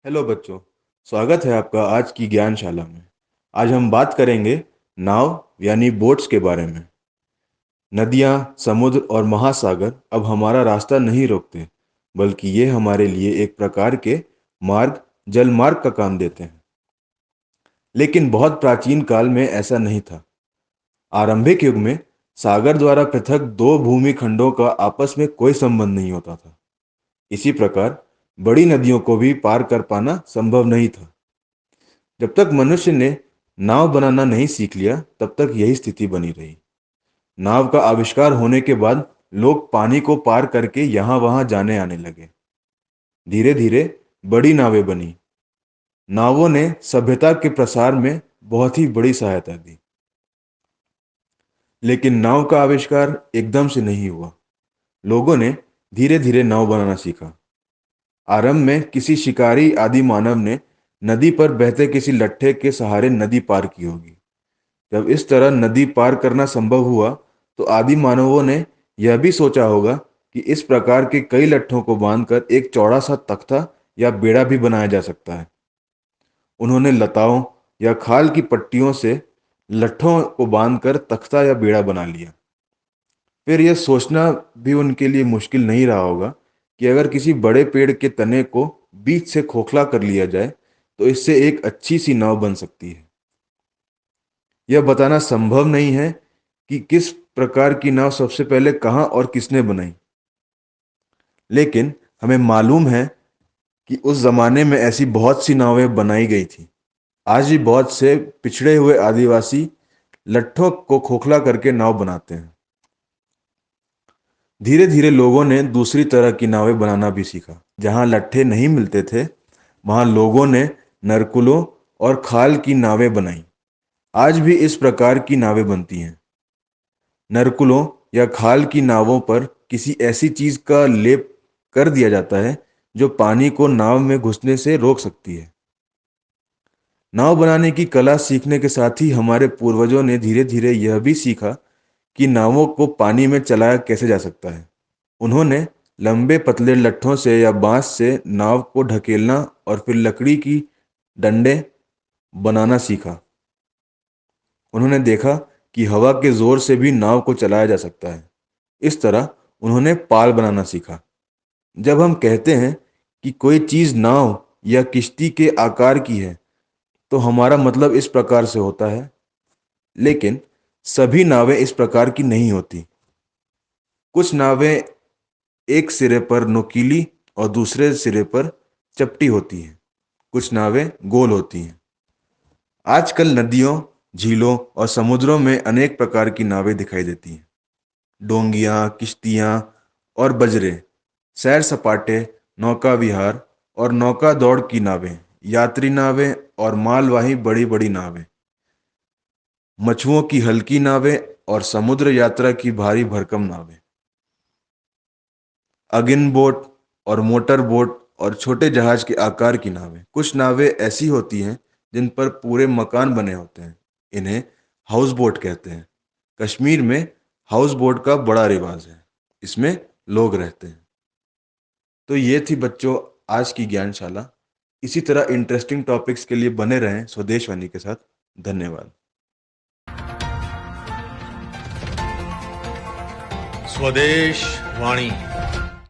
Hello बच्चों। स्वागत है आपका आज की ज्ञानशाला में। आज हम बात करेंगे नाव यानी बोट्स के बारे में। नदियाँ, समुद्र और महासागर अब हमारा रास्ता नहीं रोकते, बल्कि ये हमारे लिए एक प्रकार के मार्ग, जल मार्ग का काम देते हैं। लेकिन बहुत प्राचीन काल में ऐसा नहीं था। आरंभिक युग में सागर द्वारा पृथक दो भूमि खंडों का आपस में कोई संबंध नहीं होता था। इसी प्रकार बड़ी नदियों को भी पार कर पाना संभव नहीं था। जब तक मनुष्य ने नाव बनाना नहीं सीख लिया, तब तक यही स्थिति बनी रही। नाव का आविष्कार होने के बाद लोग पानी को पार करके यहाँ वहाँ जाने आने लगे। धीरे धीरे बड़ी नावें बनी। नावों ने सभ्यता के प्रसार में बहुत ही बड़ी सहायता दी। लेकिन नाव का आविष्कार एकदम से नहीं हुआ। लोगों ने धीरे धीरे नाव बनाना सीखा। आरंभ में किसी शिकारी आदि मानव ने नदी पर बहते किसी लट्ठे के सहारे नदी पार की होगी। जब इस तरह नदी पार करना संभव हुआ, तो आदि मानवों ने यह भी सोचा होगा कि इस प्रकार के कई लट्ठों को बांधकर एक चौड़ा सा तख्ता या बेड़ा भी बनाया जा सकता है। उन्होंने लताओं या खाल की पट्टियों से लट्ठों को बांधकर तख्ता या बेड़ा बना लिया। फिर यह सोचना भी उनके लिए मुश्किल नहीं रहा होगा कि अगर किसी बड़े पेड़ के तने को बीच से खोखला कर लिया जाए, तो इससे एक अच्छी सी नाव बन सकती है। यह बताना संभव नहीं है कि किस प्रकार की नाव सबसे पहले कहाँ और किसने बनाई, लेकिन हमें मालूम है कि उस जमाने में ऐसी बहुत सी नावें बनाई गई थी। आज भी बहुत से पिछड़े हुए आदिवासी लट्ठों को खोखला करके नाव बनाते हैं। धीरे धीरे लोगों ने दूसरी तरह की नावें बनाना भी सीखा। जहाँ लट्ठे नहीं मिलते थे, वहाँ लोगों ने नरकुलों और खाल की नावें बनाई। आज भी इस प्रकार की नावें बनती हैं। नरकुलों या खाल की नावों पर किसी ऐसी चीज का लेप कर दिया जाता है जो पानी को नाव में घुसने से रोक सकती है। नाव बनाने की कला सीखने के साथ ही हमारे पूर्वजों ने धीरे धीरे यह भी सीखा कि नावों को पानी में चलाया कैसे जा सकता है। उन्होंने लंबे पतले लट्ठों से या बांस से नाव को ढकेलना और फिर लकड़ी की डंडे बनाना सीखा। उन्होंने देखा कि हवा के जोर से भी नाव को चलाया जा सकता है। इस तरह उन्होंने पाल बनाना सीखा। जब हम कहते हैं कि कोई चीज नाव या किश्ती के आकार की है, तो हमारा मतलब इस प्रकार से होता है। लेकिन सभी नावें इस प्रकार की नहीं होती। कुछ नावें एक सिरे पर नुकीली और दूसरे सिरे पर चपटी होती हैं। कुछ नावें गोल होती हैं। आजकल नदियों, झीलों और समुद्रों में अनेक प्रकार की नावें दिखाई देती हैं। डोंगियाँ, किश्तियाँ और बजरे, सैर सपाटे, नौका विहार और नौका दौड़ की नावें, यात्री नावें और मालवाही बड़ी बड़ी नावें, मछुओं की हल्की नावें और समुद्र यात्रा की भारी भरकम नावें, अगिन बोट और मोटर बोट और छोटे जहाज के आकार की नावें। कुछ नावें ऐसी होती हैं जिन पर पूरे मकान बने होते हैं। इन्हें हाउस बोट कहते हैं। कश्मीर में हाउस बोट का बड़ा रिवाज है। इसमें लोग रहते हैं। तो ये थी बच्चों आज की ज्ञानशाला। इसी तरह इंटरेस्टिंग टॉपिक्स के लिए बने रहें स्वदेश वाणी के साथ। धन्यवाद। स्वदेश वाणी।